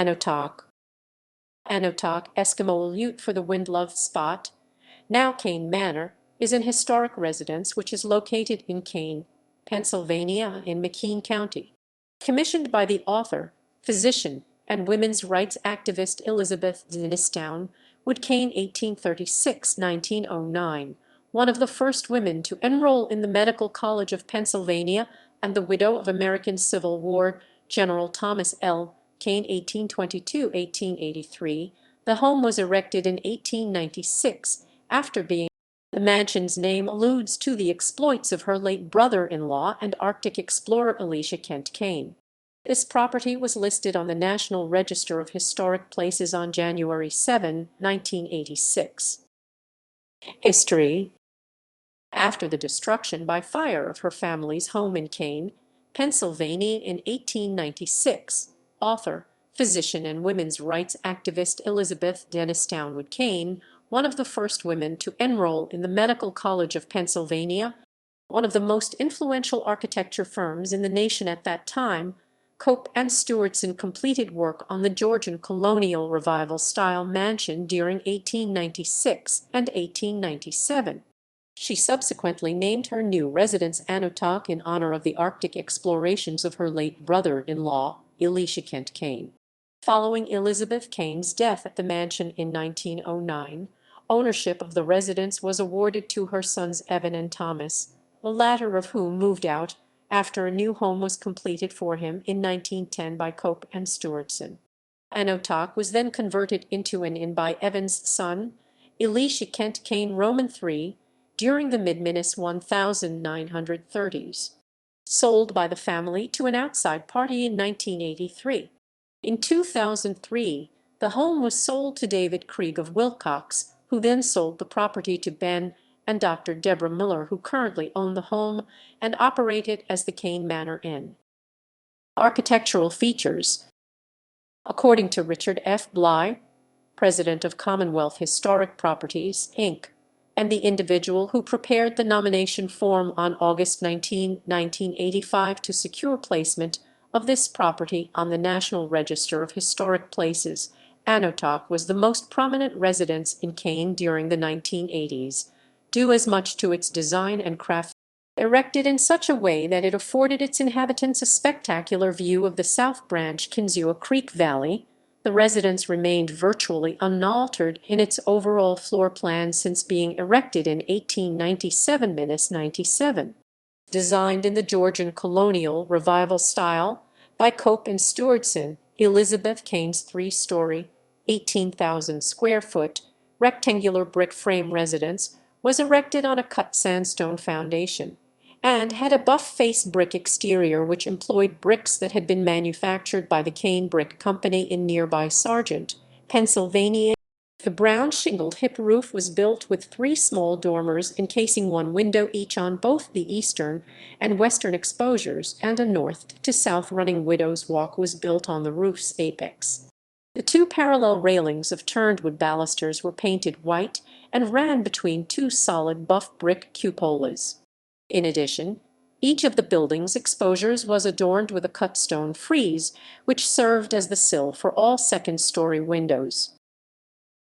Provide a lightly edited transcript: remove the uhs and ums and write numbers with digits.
Anoatok. Anoatok, Eskimo-Aleut for the wind-loved spot. Now Kane Manor is an historic residence which is located in Kane, Pennsylvania in McKean County. Commissioned by the author, physician, and women's rights activist Elizabeth Dennistoun Wood Kane 1836–1909, one of the first women to enroll in the Medical College of Pennsylvania and the widow of American Civil War General Thomas L. Kane 1822–1883, the home was erected in 1896 after being. The mansion's name alludes to the exploits of her late brother-in-law and Arctic explorer Elisha Kent Kane. This property was listed on the National Register of Historic Places on January 7, 1986. History. After the destruction by fire of her family's home in Kane, Pennsylvania in 1896, author, physician, and women's rights activist Elizabeth Dennistoun Wood Kane, one of the first women to enroll in the Medical College of Pennsylvania, one of the most influential architecture firms in the nation at that time, Cope Stewardson completed work on the Georgian colonial revival-style mansion during 1896 and 1897. She subsequently named her new residence Anoatok in honor of the Arctic explorations of her late brother-in-law, Elisha Kent Kane. Following Elizabeth Kane's death at the mansion in 1909, ownership of the residence was awarded to her sons Evan and Thomas, the latter of whom moved out after a new home was completed for him in 1910 by Cope Stewardson. Anoatok was then converted into an inn by Evan's son, Elisha Kent Kane Roman III, during the mid-1930s, sold by the family to an outside party in 1983. In 2003, the home was sold to David Krieg of Wilcox, who then sold the property to Ben and Dr. Deborah Miller, who currently own the home and operate it as the Kane Manor Inn. Architectural features. According to Richard F. Bly, president of Commonwealth Historic Properties, Inc., and the individual who prepared the nomination form on August 19, 1985 to secure placement of this property on the National Register of Historic Places, Anoatok was the most prominent residence in Kane during the 1980s, due as much to its design and craftsmanship. Erected in such a way that it afforded its inhabitants a spectacular view of the South Branch Kinzua Creek Valley, the residence remained virtually unaltered in its overall floor plan since being erected in 1897–97. Designed in the Georgian colonial revival style by Cope Stewardson, Elizabeth Kane's three-story, 18,000-square-foot, rectangular brick frame residence was erected on a cut sandstone foundation and had a buff-face brick exterior which employed bricks that had been manufactured by the Kane Brick Company in nearby Sargent, Pennsylvania. The brown shingled hip roof was built with three small dormers encasing one window each on both the eastern and western exposures, and a north-to-south running widow's walk was built on the roof's apex. The two parallel railings of turned wood balusters were painted white and ran between two solid buff brick cupolas. In addition, each of the building's exposures was adorned with a cut stone frieze, which served as the sill for all second-story windows.